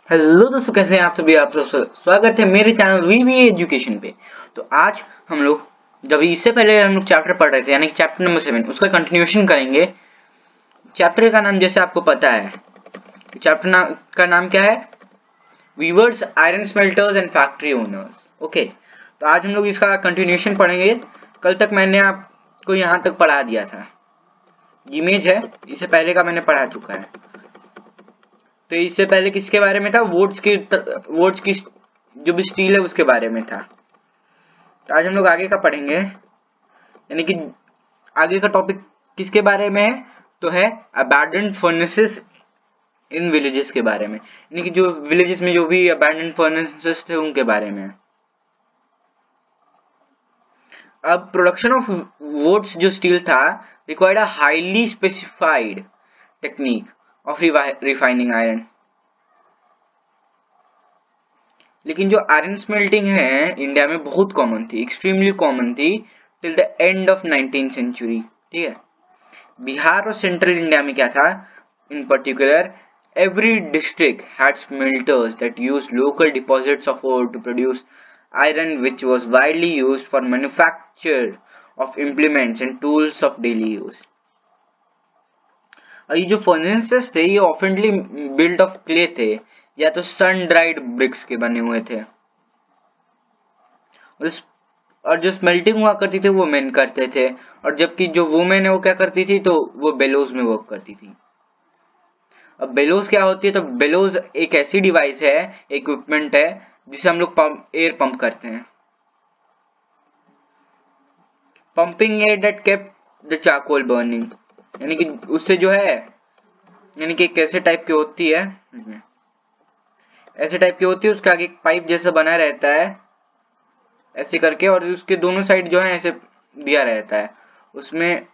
Hello दोस्तों, कैसे हैं आप सभी। आप सब स्वागत है मेरे चैनल वीवी एजुकेशन पे। तो आज हम लोग जब इससे पहले हम लोग चैप्टर पढ़ रहे थे, यानी कि चैप्टर नंबर 7, उसका कंटिन्यूशन करेंगे। चैप्टर का नाम जैसे आपको पता है, का नाम क्या है? Weavers, iron smelters and factory owners. Okay, तो आज हम लोग इसका कंटिन्यूशन पढ़ेंगे। कल तक मैंने आपको यहाँ तक पढ़ा दिया था। इमेज है, इससे पहले का मैंने पढ़ा चुका है। तो इससे पहले किसके बारे में था? वोट्स की जो भी स्टील है उसके बारे में था। तो आज हम लोग आगे का पढ़ेंगे, यानी कि आगे का टॉपिक किसके बारे में है? तो है अबैंडन्ड फर्नेसेस इन विलेजेस के बारे में, यानी कि जो विलेजेस में जो भी अबैंडन्ड फर्नेसेस थे उनके बारे में। अब प्रोडक्शन ऑफ वोट्स जो स्टील था required a highly specified technique of refining iron. लेकिन जो आयरन स्मेल्टिंग है इंडिया में बहुत कॉमन थी, एक्सट्रीमली कॉमन थी till the end of 19th century. ठीक है, बिहार और सेंट्रल इंडिया में क्या था? In particular every district had smelters that used local deposits of ore to produce iron, which was widely used for manufacture of implements and tools of daily use. और ये जो furnaces थे ये ऑफनली build of clay थे या तो सन dried BRICS के बने हुए थे। और जो स्मेल्टिंग हुआ करती थी वो मेन करते थे, और जबकि जो वुमेन है वो क्या करती थी? तो वो बेलोज में वर्क करती थी। अब बेलोज क्या होती है? तो बेलोज एक ऐसी डिवाइस है, इक्विपमेंट है जिसे हम लोग एयर पंप करते हैं। Pumping air that kept the charcoal burning, यानी कि उससे जो है, यानी कि कैसे टाइप की होती है, ऐसे टाइप की होती है, उसके आगे एक पाइप जैसा बना रहता है ऐसे करके, और उसके दोनों साइड जो है ऐसे दिया रहता है। उसमें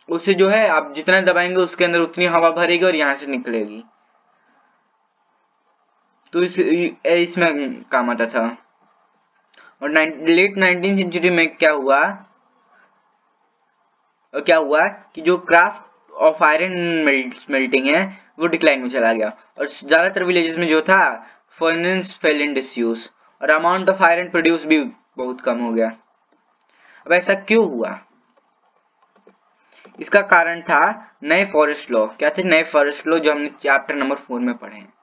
उससे जो है आप जितना दबाएंगे उसके अंदर उतनी हवा भरेगी और यहां से निकलेगी। तो इसमें काम आता था। और लेट 19th सेंचुरी में क्या हुआ कि जो क्राफ्ट ऑफ आयरन स्मेल्टिंग है वो डिक्लाइन में चला गया, और ज्यादातर विलेजेस में जो था फर्नेस फेल इन डिसयूज, और अमाउंट ऑफ आयरन प्रोड्यूस भी बहुत कम हो गया। अब ऐसा क्यों हुआ? इसका कारण था नए फॉरेस्ट लॉ। क्या थे नए फॉरेस्ट लॉ? जो हमने चैप्टर नंबर 4 में पढ़े हैं।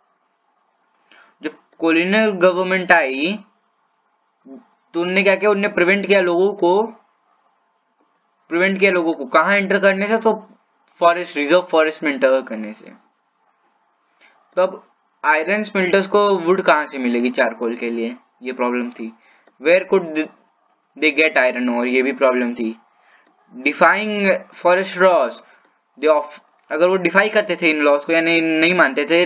जब कॉलोनियल गवर्नमेंट आई तो उन्होंने क्या किया? उन्होंने प्रिवेंट किया लोगों को कहां एंटर करने से? तो फॉरेस्ट, रिजर्व फॉरेस्ट में एंटर करने से। तो अब आयरन स्मेल्टर्स को वुड कहां से मिलेगी चारकोल के लिए? ये प्रॉब्लम थी। Where could they get iron और ये भी प्रॉब्लम थी। डिफाइंग फॉरेस्ट लॉज, अगर वो डिफाई करते थे इन लॉज को, यानी नहीं मानते थे,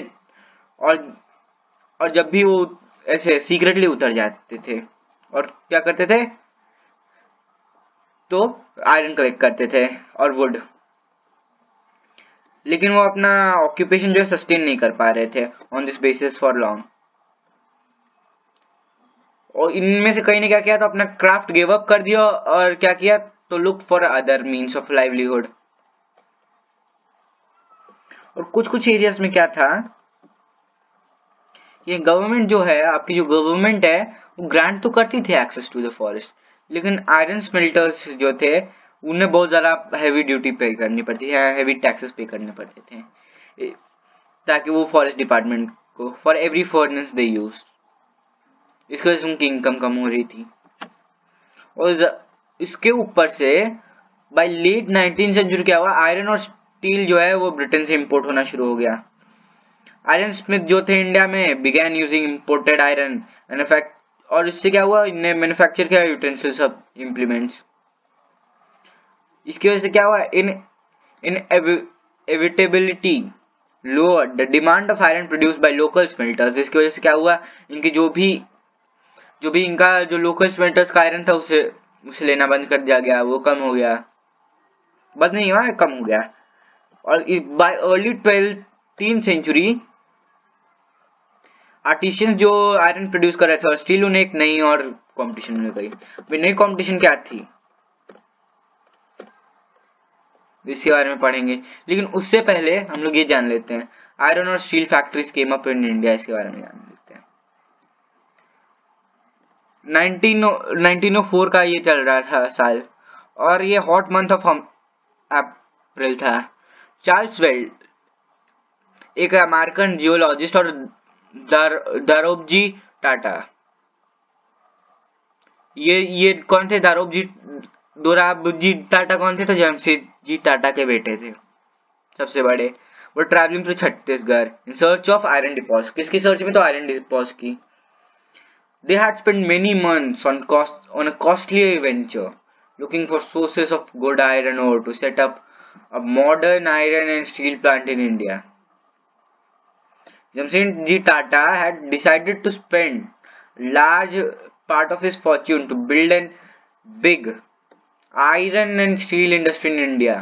और जब भी वो ऐसे सीक्रेटली उतर जाते थे और क्या करते थे? तो आयरन कलेक्ट करते थे और वुड। लेकिन वो अपना ऑक्यूपेशन जो है सस्टेन नहीं कर पा रहे थे on this basis for long. और इनमें से कई ने क्या किया? तो अपना क्राफ्ट गिव अप कर दिया और क्या किया? तो look for other means of livelihood. और कुछ एरियाज में क्या था, ये गवर्नमेंट जो है, आपकी जो गवर्नमेंट है वो ग्रांट तो करती थी एक्सेस टू द फॉरेस्ट, लेकिन आयरन स्मेल्टर्स जो थे उन्हें बहुत ज्यादा हैवी ड्यूटी पे करनी पड़ती है, हैवी टैक्सेस पे करने पड़ते थे, ताकि वो फॉरेस्ट डिपार्टमेंट को for every furnace they use, इसकी वजह से उनकी इनकम कम हो रही थी। और इसके ऊपर से बाय लेट 19th सेंचुरी क्या हुआ? आयरन और स्टील जो है वो ब्रिटेन से इंपोर्ट होना शुरू हो गया। आयरन स्मिथ जो थे इंडिया में बिगैन यूजिंग इंपोर्टेड आयरन, और इससे क्या हुआ? इनने मैन्युफैक्चर किया यूटेंसिल्स ऑफ इम्प्लीमेंट्स। इसकी वजह से क्या हुआ? Inevitability lower the demand of iron produce by local smelters. इसकी वजह से क्या हुआ? इनकी जो भी इनका जो लोकल स्मेल्टर्स का आयरन था उसे लेना बंद कर दिया गया, वो कम हो गया, बंद नहीं हुआ, कम हो गया। और by early 12th century artisans जो आयरन प्रोड्यूस कर रहे थे और स्टील, उन्हें एक नई और कंपटीशन मिल गई। नई कंपटीशन क्या थी? इसके बारे में पढ़ेंगे, लेकिन उससे पहले हम लोग ये जान लेते हैं आयरन और steel factories came up in India, इसके बारे में जान लेते हैं। 1904 का ये चल रहा था साल, और ये हॉट मंथ ऑफ अप्रैल था। चार्ल्स वेल्ड, एक अमेरिकन जियोलॉजिस्ट, और दारोबजी टाटा, ये कौन थे? दोराबजी टाटा कौन थे? तो जमशेदजी टाटा के बेटे थे, सबसे बड़े। वो travelling to Chhattisgarh in search of iron deposit. किसकी सर्च में? तो आयरन डिपॉजिट की। They had spent many months on a costly venture, looking for sources of good iron ore to set up a modern iron and steel plant in India. Jamshedji Tata had decided to spend large part of his fortune to build a big iron and steel industry in India.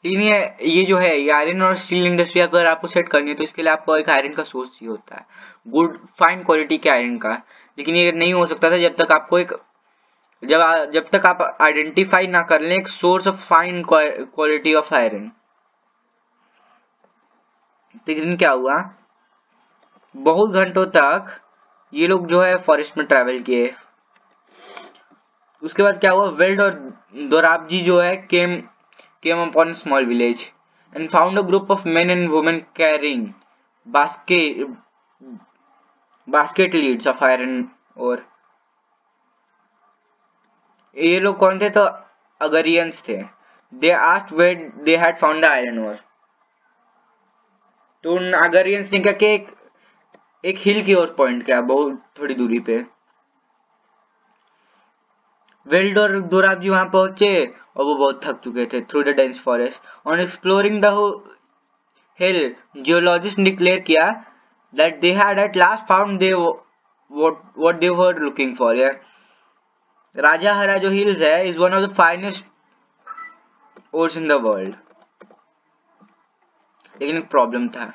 लेकिन ये जो है, ये iron और steel industry अगर आपको set करनी है तो इसके लिए आपको एक आयरन का सोर्स चाहिए होता है, गुड फाइन क्वालिटी के आयरन का। लेकिन ये नहीं हो सकता था जब तक आपको जब तक आप आइडेंटिफाई ना कर लें एक source of fine quality of iron. लेकिन क्या हुआ, बहुत घंटों तक ये लोग जो है फॉरेस्ट में ट्रैवल किए। उसके बाद क्या हुआ, वेल्ड और दोराबजी जो है came upon a small village and found a group of men and women carrying basket leads of iron ore. ये लोग कौन थे? तो अगरियंस थे। They asked where they had found the iron ore. तो उन अगरियंस ने क्या किया, एक हिल की ओर पॉइंट किया, बहुत थोड़ी दूरी पे। वेल्ड और दोराबजी वहां पहुंचे और वो बहुत थक चुके थे। Through the dense forest on exploring the hill, geologist declare किया that they had at last found what they were looking for. Rajhara जो हिल्स है is one of the finest ores in the world. लेकिन एक problem था,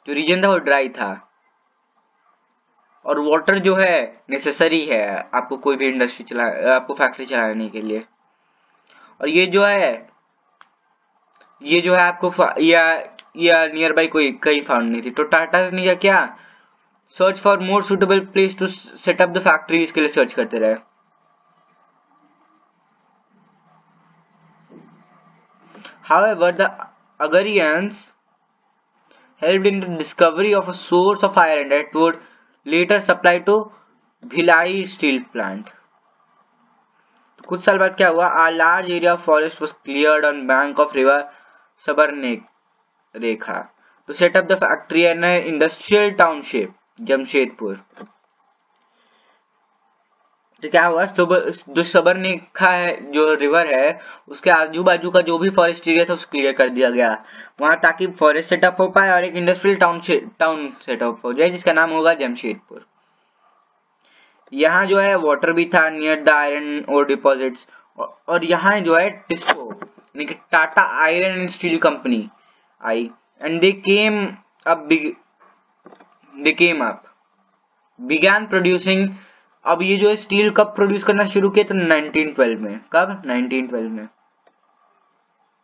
जो reason था वो dry था, और वाटर जो है नेसेसरी है आपको कोई भी इंडस्ट्री आपको फैक्ट्री चलाने के लिए। और ये जो है आपको या नियर बाई कोई कहीं फाउंड नहीं थी। तो टाटा ने क्या search for more suitable place to set up the factory, इसके लिए सर्च करते रहे। However, the Agarians helped in the discovery of a source of iron that would later supply to Bhilai steel plant. कुछ साल बाद क्या हुआ, a large area of forest was cleared on bank of river Sabarnekha to set up the factory and an industrial township, Jamshedpur. तो क्या हुआ, जो सबरनेखा है, जो रिवर है, उसके आजू बाजू का जो भी फॉरेस्ट एरिया था उसे क्लियर कर दिया गया वहां, ताकि फॉरेस्ट सेटअप हो पाए और एक इंडस्ट्रियल टाउन सेटअप हो जाए जिसका नाम होगा जमशेदपुर। यहाँ जो है वाटर भी था नियर द आयरन और डिपॉजिट्स, और यहाँ जो है टिस्को यानी कि Tata iron and steel company I, and they came up began producing. अब ये जो स्टील कब प्रोड्यूस करना शुरू किया? तो 1912 में। कब? 1912 में।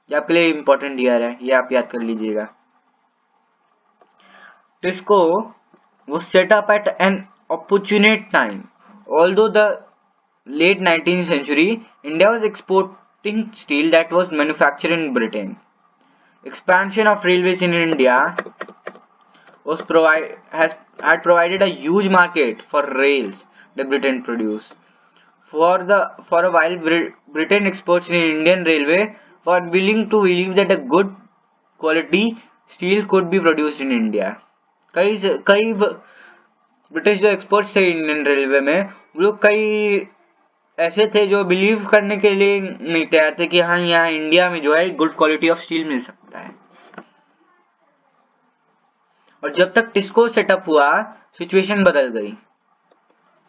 ये आपके लिए इंपॉर्टेंट ईयर है, ये आप याद कर लीजिएगा। TISCO was set up at an opportune time. Although the late 19th century, India was exporting steel that was manufactured in Britain. Expansion of railways in India had provided a huge market for rails that Britain produced. For a while, Britain exports in Indian railway were willing to believe that a good quality steel could be produced in India. कई British जो experts थे Indian railway में, वो लोग कई ऐसे थे जो बिलीव करने के लिए नहीं तैयार थे कि हाँ यहाँ इंडिया में जो है good quality of steel mill सकता है। और जब तक टिस्को सेटअप हुआ सिचुएशन बदल गई।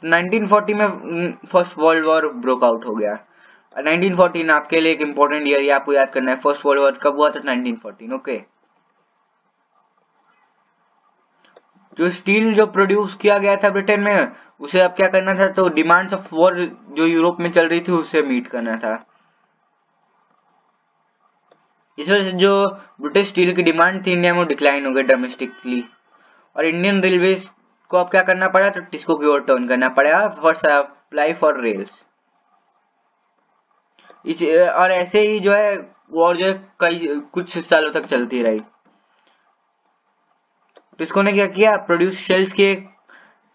1940 में first world war broke out हो गया। 1914 आपके लिए एक इंपॉर्टेंट ईयर, आपको याद करना है। फर्स्ट वर्ल्ड वॉर कब हुआ था? 1914। ओके। जो स्टील जो प्रोड्यूस किया गया था ब्रिटेन में, उसे अब क्या करना था? तो डिमांड्स ऑफ वॉर जो यूरोप में चल रही थी उसे मीट करना था। इस वजह से जो ब्रिटिश स्टील की डिमांड थी इंडिया में डिक्लाइन हो गई डोमेस्टिकली, और इंडियन रेलवेज को अब क्या करना पड़ा, तो टिस्को की ओर टर्न करना पड़ा फॉर सप्लाई फॉर रेल्स। और ऐसे ही जो है वॉर जो है कई कुछ सालों तक चलती रही। टिस्को ने क्या किया, प्रोड्यूस शेल्स किए,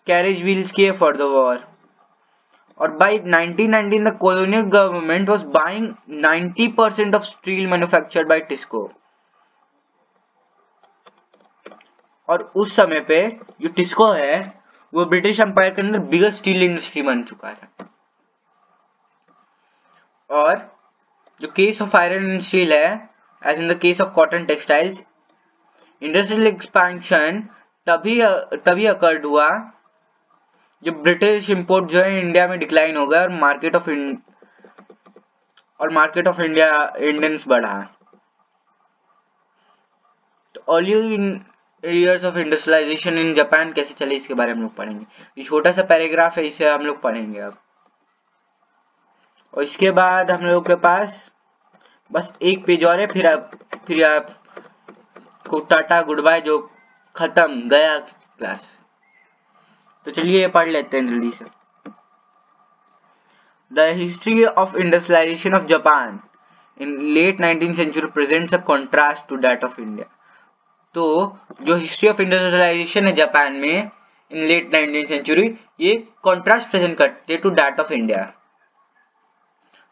कैरेज व्हील्स किए फॉर द वॉर। और by 1919 the colonial government was buying 90% of steel manufactured by Tisco। और उस समय पे जो टिस्को है वो ब्रिटिश एम्पायर के अंदर बिगेस्ट स्टील इंडस्ट्री बन चुका था। और जो case of iron and steel है, as in the case of cotton textiles, industrial expansion तभी अकर्ड हुआ जब ब्रिटिश इंपोर्ट जो है इंडिया में डिक्लाइन हो गया और मार्केट ऑफ इंडिया इंडियंस बढ़ा। तो early years of industrialisation in Japan कैसे चले इसके बारे में हम लोग पढ़ेंगे। ये छोटा सा पैराग्राफ है, इसे हम लोग पढ़ेंगे अब। और इसके बाद हम लोग के पास बस एक पेज और है, फिर आप को टाटा गुड बाय, जो खत्म गया क्लास। तो चलिए पढ़ लेते हैं जल्दी से। The history of industrialization of Japan in late 19th century presents a contrast to that of India। तो जो हिस्ट्री ऑफ इंडस्ट्रियलाइजेशन है जापान में इन लेट 19th सेंचुरी, ये कॉन्ट्रास्ट प्रेजेंट करते टू दैट ऑफ इंडिया।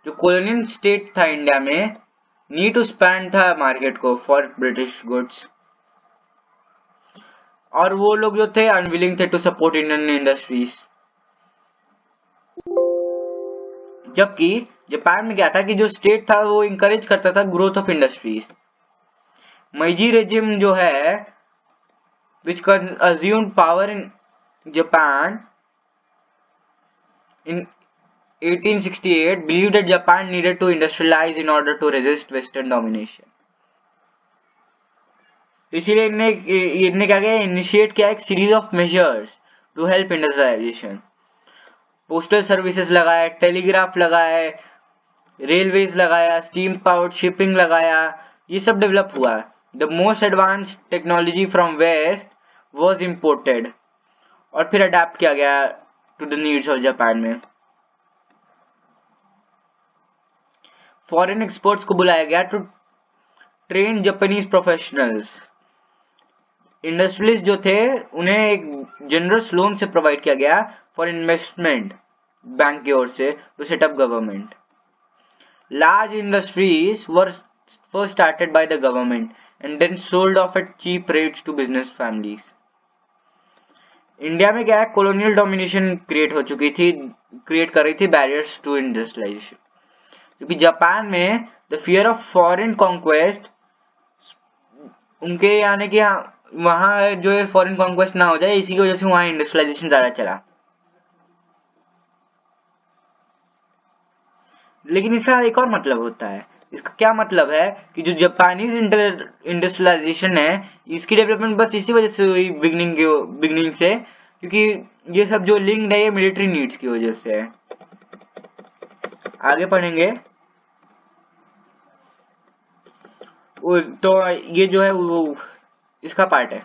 जो कॉलोनियल स्टेट था India में, need to spend था मार्केट को फॉर ब्रिटिश गुड्स, और वो लोग जो थे अनविलिंग थे टू सपोर्ट इंडियन इंडस्ट्रीज। जबकि जापान में क्या था कि जो स्टेट था वो इंकरेज करता था growth of industries. Meiji regime जो है विच assumed power in Japan in 1868 believed that Japan needed to industrialize in order to resist Western domination। इसीलिए इनने क्या किया, इनिशिएट किया एक series of measures to help industrialisation. Postal services लगाया, telegraph लगाया, रेलवेज लगाया, स्टीम पावर्ड शिपिंग लगाया, ये सब डेवलप हुआ। The most advanced technology from west was imported, और फिर अडेप्ट किया गया to the needs of Japan में। फॉरेन एक्सपर्ट्स को बुलाया गया to train Japanese professionals. Industrialist जो थे उन्हें एक जनरस लोन से प्रोवाइड किया गया फॉर इन्वेस्टमेंट बैंक की ओर से to set up government. Large industries were first started by the government and then sold off at cheap rates to business families. India में क्या है, कॉलोनियल डोमिनेशन क्रिएट कर रही थी बैरियर्स टू इंडस्ट्रियलाइजेशन, क्योंकि जापान में the fear of foreign conquest, उनके यानी कि वहां जो है फॉरेन कॉन्क्वेस्ट ना हो जाए, इसी की वजह से वहां इंडस्ट्रियलाइजेशन ज्यादा चला। लेकिन इसका एक और मतलब होता है। इसका क्या मतलब है कि जो जापानीज इंडस्ट्रियलाइजेशन है, इसकी डेवलपमेंट बस इसी वजह से हुई बिगनिंग से, क्योंकि ये सब जो लिंक्ड है ये मिलिट्री नीड्स की वजह से है। आगे पढ़ेंगे। तो ये जो है वो इसका पार्ट है।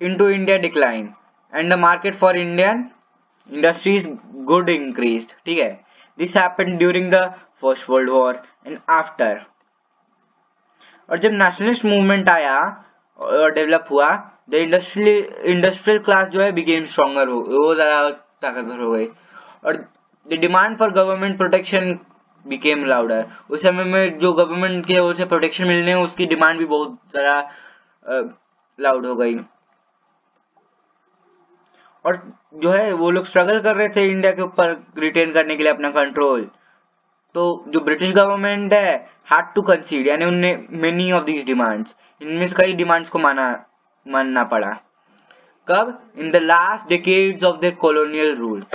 Into India decline and the market for Indian industries good increased. ठीक है, this happened during the first world war and after. और जब नेशनलिस्ट मूवमेंट आया और डेवलप हुआ, द इंडस्ट्रियल क्लास जो है बिकेम स्ट्रॉन्गर, वो ज्यादा ताकतवर हो गई, और the demand for government protection became louder. उस समय में जो गवर्नमेंट की ओर से प्रोटेक्शन मिलने है उसकी डिमांड भी बहुत ज्यादा लाउड हो गई, और जो है वो लोग स्ट्रगल कर रहे थे इंडिया के ऊपर रिटेन करने के लिए अपना कंट्रोल। तो जो ब्रिटिश गवर्नमेंट है हैड टू कंसीड, यानी उनने मेनी ऑफ दीज डिमांड्स, इनमें से कई डिमांड्स को मानना पड़ा। कब? In the last decades of their colonial rule.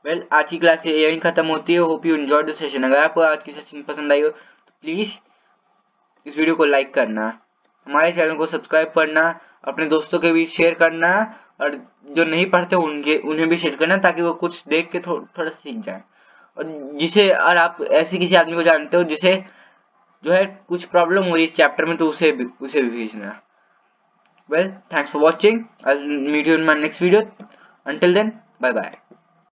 Well, आज की क्लास यहीं खत्म होती है। Hope you enjoyed the session. अगर आपको आज की सेशन पसंद आई हो तो प्लीज इस वीडियो को लाइक करना, हमारे चैनल को सब्सक्राइब करना, अपने दोस्तों के बीच शेयर करना, और जो नहीं पढ़ते उन्हें भी शेयर करना, ताकि वो कुछ देख के थोड़ा सीख जाए। और जिसे, और आप ऐसे किसी आदमी को जानते हो जिसे जो है कुछ प्रॉब्लम हो रही है इस चैप्टर में, तो उसे भी भेजना। Well, thanks for watching, I will meet you in my next video. Until then, bye bye.